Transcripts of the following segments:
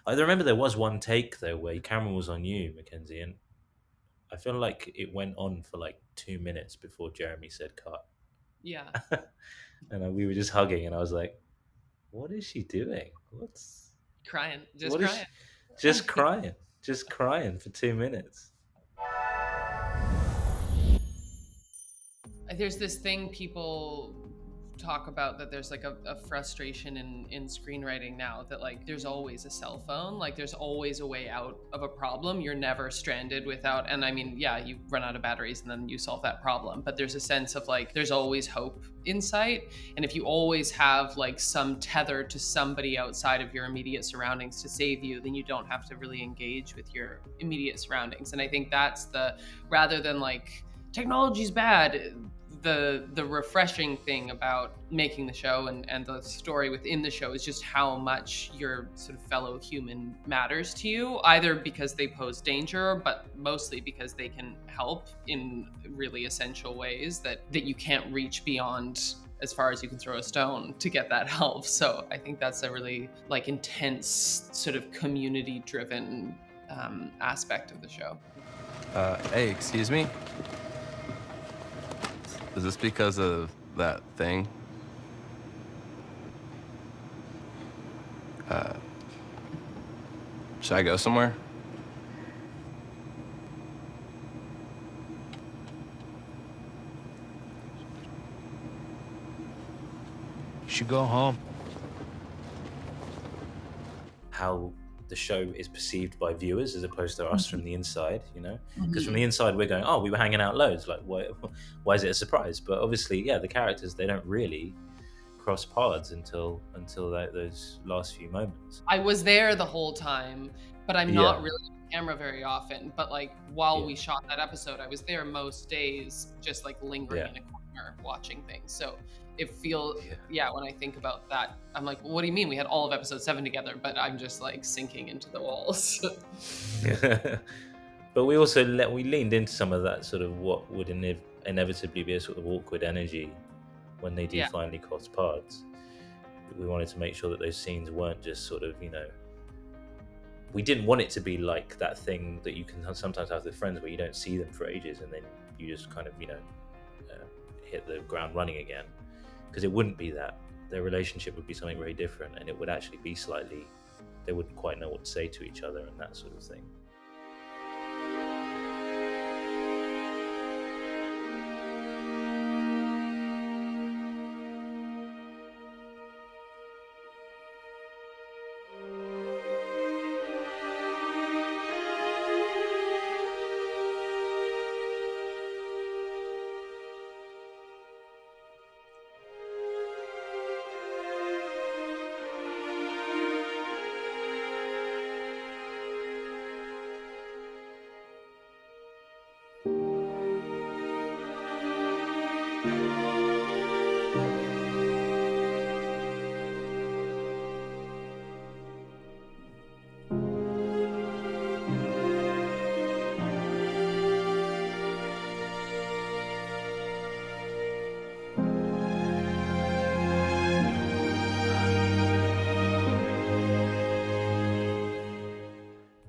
I remember there was one take though where camera was on you, Mackenzie, and I feel like it went on for like 2 minutes before Jeremy said cut. Yeah, And we were just hugging, and I was like, "What is she doing? crying, just What is crying. she? Just crying for 2 minutes." There's this thing people talk about, that there's like a frustration in screenwriting now, that like there's always a cell phone, like there's always a way out of a problem. You're never stranded without, and I mean, yeah, you run out of batteries and then you solve that problem, but there's a sense of like there's always hope in sight. And if you always have like some tether to somebody outside of your immediate surroundings to save you, then you don't have to really engage with your immediate surroundings. And I think that's the, rather than like technology's bad, the refreshing thing about making the show and the story within the show is just how much your sort of fellow human matters to you, either because they pose danger, but mostly because they can help in really essential ways that you can't reach beyond as far as you can throw a stone to get that help. So I think that's a really like intense sort of community driven aspect of the show. Hey, excuse me? Is this because of that thing? Uh, should I go somewhere? You should go home. How the show is perceived by viewers as opposed to us from the inside, because from Mhm. the inside we're going, oh, we were hanging out loads, like why is it a surprise? But obviously, yeah, the characters, they don't really cross paths until those last few moments. I was there the whole time, but I'm not Yeah, really on camera very often. But like while yeah, we shot that episode, I was there most days, just like lingering yeah, in a corner watching things. So it feels, yeah. yeah, when I think about that, I'm like, what do you mean? We had all of episode 7 together, but I'm just like sinking into the walls. But we also we leaned into some of that sort of what would inevitably be a sort of awkward energy when they do Yeah. finally cross paths. We wanted to make sure that those scenes weren't just sort of, we didn't want it to be like that thing that you can sometimes have with friends where you don't see them for ages and then you just kind of, hit the ground running again. Because it wouldn't be that. Their relationship would be something very different, and it would actually be slightly, they wouldn't quite know what to say to each other and that sort of thing.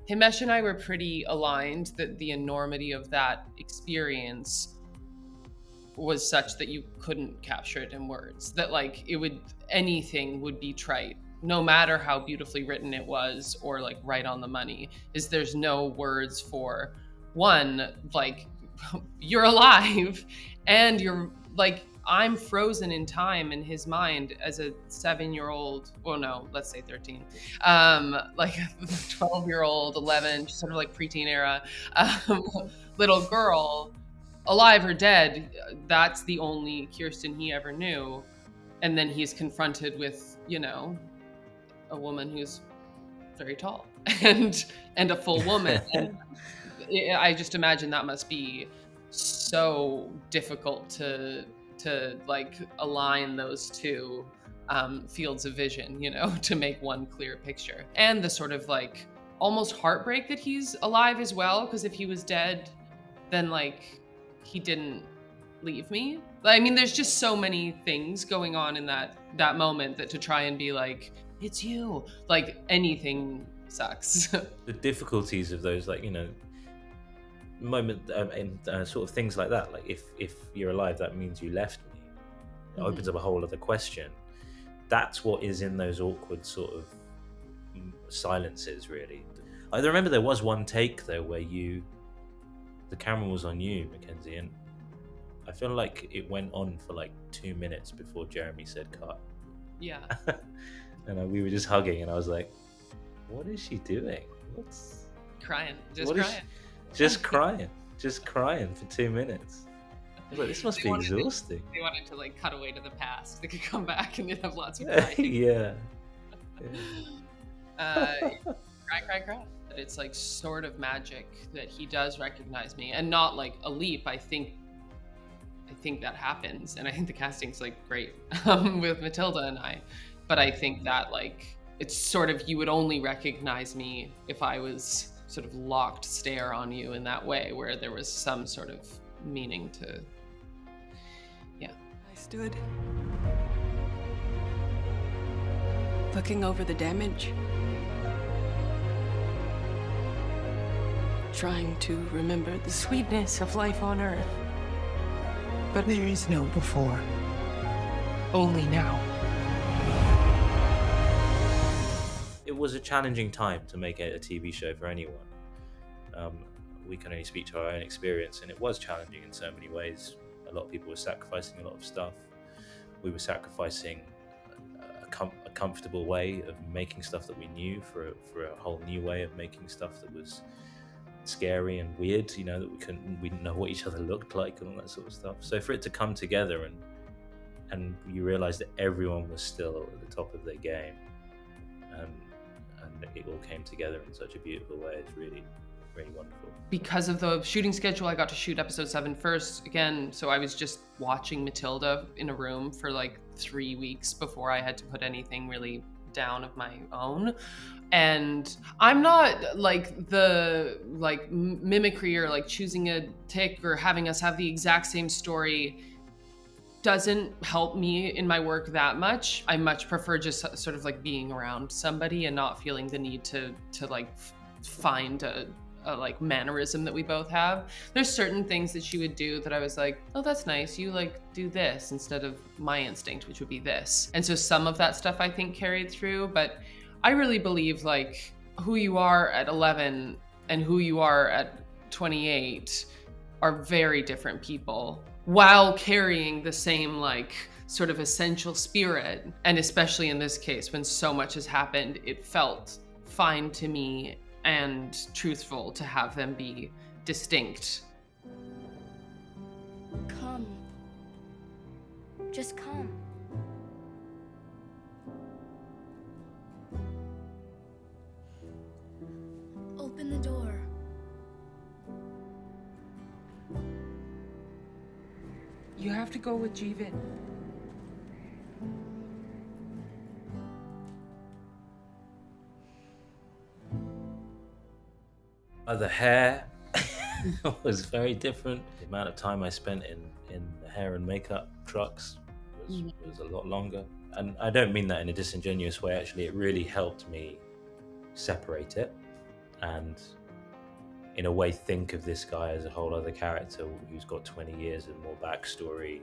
Himesh and I were pretty aligned that the enormity of that experience was such that you couldn't capture it in words. That like it would, anything would be trite, no matter how beautifully written it was or like right on the money. Is there's no words for, one, like you're alive and you're like, I'm frozen in time in his mind as a 7-year-old, well no, let's say 13, like a 12-year-old, 11, sort of like preteen era, um, little girl, alive or dead. That's the only Kirsten he ever knew. And then he's confronted with, a woman who's very tall and a full woman. And I just imagine that must be so difficult to like align those two fields of vision, to make one clear picture. And the sort of like almost heartbreak that he's alive as well, because if he was dead, then like he didn't leave me. I mean, there's just so many things going on in that moment that to try and be like, it's you, like anything sucks. The difficulties of those, like, moment sort of things like that, like if you're alive, that means you left me. It opens up a whole other question. That's what is in those awkward sort of silences, really. I remember there was one take though where the camera was on you, Mackenzie, and I feel like it went on for like 2 minutes before Jeremy said cut. Yeah. And we were just hugging, and I was like, what is she doing? Crying. Just crying for 2 minutes. I was like, this must be exhausting. They wanted to like cut away to the past. They could come back and they'd have lots of crying. Yeah. Cry. But it's like sort of magic that he does recognize me, and not like a leap. I think that happens, and I think the casting's like great with Matilda and I. But I think that like it's sort of, you would only recognize me if I was sort of locked stare on you in that way, where there was some sort of meaning to. Yeah. I stood looking over the damage, trying to remember the sweetness of life on Earth. But there is no before, only now. It was a challenging time to make a TV show for anyone. We can only speak to our own experience, and it was challenging in so many ways. A lot of people were sacrificing a lot of stuff. We were sacrificing a comfortable way of making stuff that we knew for a whole new way of making stuff that was scary and weird, that we didn't know what each other looked like and all that sort of stuff. So for it to come together and you realize that everyone was still at the top of their game, and it all came together in such a beautiful way, it's really, really wonderful. Because of the shooting schedule, I got to shoot episode 7 first again, so I was just watching Matilda in a room for like 3 weeks before I had to put anything really down of my own. And I'm not like the mimicry or like choosing a tick or having us have the exact same story doesn't help me in my work that much. I much prefer just sort of like being around somebody and not feeling the need to like find a like mannerism that we both have. There's certain things that she would do that I was like, oh, that's nice. You like do this instead of my instinct, which would be this. And so some of that stuff I think carried through, but I really believe like who you are at 11 and who you are at 28 are very different people, while carrying the same like sort of essential spirit. And especially in this case, when so much has happened, it felt fine to me and truthful to have them be distinct. Come. Just come. Open the door. You have to go with Jeevan. The hair was very different. The amount of time I spent in the hair and makeup trucks was a lot longer. And I don't mean that in a disingenuous way. Actually, it really helped me separate it and in a way think of this guy as a whole other character who's got 20 years and more backstory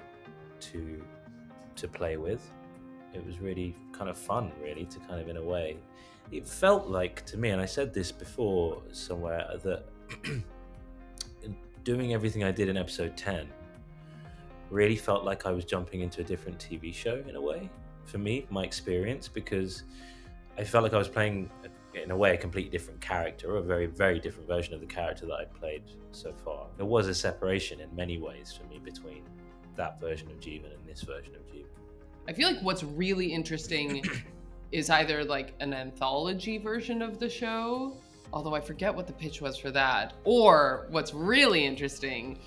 to play with. It was really kind of fun, really, to kind of, in a way, it felt like to me, and I said this before somewhere, that doing everything I did in episode 10 really felt like I was jumping into a different TV show in a way, for me, my experience, because I felt like I was playing, in a way, a completely different character, or a very, very different version of the character that I'd played so far. There was a separation in many ways for me between that version of Jeevan and this version of Jeevan. I feel like what's really interesting is either like an anthology version of the show, although I forget what the pitch was for that, or what's really interesting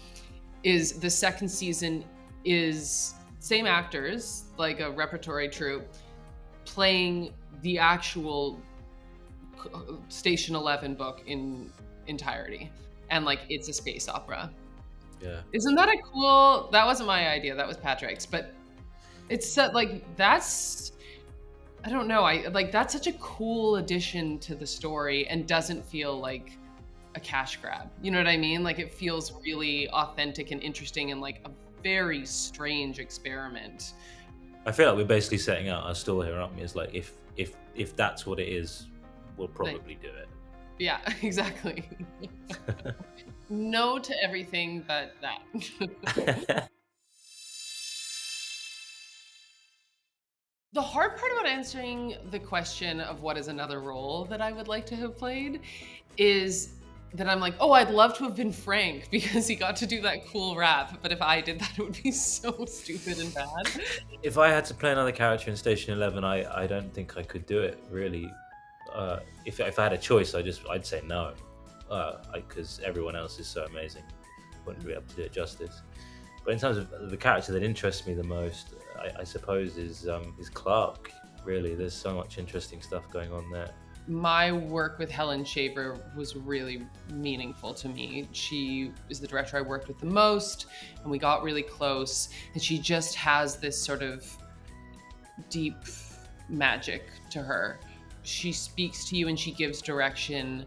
is the second season is same actors, like a repertory troupe, playing the actual Station 11 book in entirety. And like, it's a space opera. Yeah. Isn't that a cool, that wasn't my idea, that was Patrick's, but it's like, that's I don't know. I like that's such a cool addition to the story and doesn't feel like a cash grab. You know what I mean? Like it feels really authentic and interesting and like a very strange experiment. I feel like we're basically setting out our store here, aren't we? It's like if that's what it is, we'll probably do it. Yeah, exactly. No to everything but that. The hard part about answering the question of what is another role that I would like to have played is that I'm like, oh, I'd love to have been Frank because he got to do that cool rap. But if I did that, it would be so stupid and bad. If I had to play another character in Station 11, I don't think I could do it, really. If I had a choice, I'd say no. Because everyone else is so amazing. Wouldn't be able to do it justice. But in terms of the character that interests me the most, I suppose is Clark. Really, there's so much interesting stuff going on there. My work with Helen Shaver was really meaningful to me. She is the director I worked with the most, and we got really close. And she just has this sort of deep magic to her. She speaks to you and she gives direction,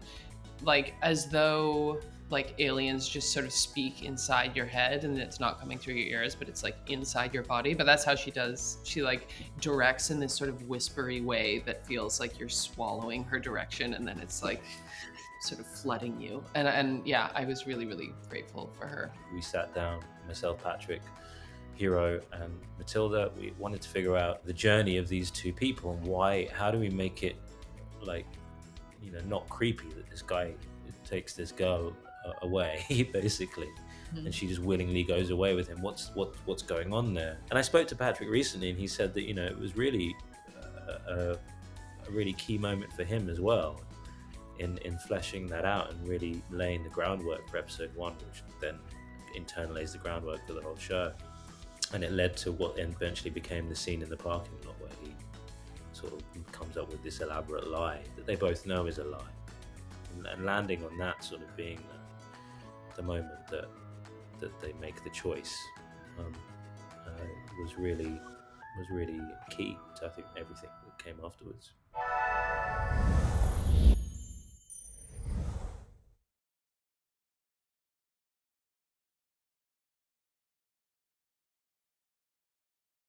like as though like aliens just sort of speak inside your head and it's not coming through your ears, but it's like inside your body. But that's how she does. She like directs in this sort of whispery way that feels like you're swallowing her direction, and then it's like sort of flooding you. And yeah, I was really, really grateful for her. We sat down, myself, Patrick, Hero, and Matilda. We wanted to figure out the journey of these two people and how do we make it like, not creepy that this guy takes this girl away basically, and she just willingly goes away with him. What's going on there? And I spoke to Patrick recently, and he said that it was really a really key moment for him as well in fleshing that out and really laying the groundwork for episode 1, which then in turn lays the groundwork for the whole show. And it led to what eventually became the scene in the parking lot where he sort of comes up with this elaborate lie that they both know is a lie, and landing on that sort of being the moment that they make the choice was really key to, I think, everything that came afterwards.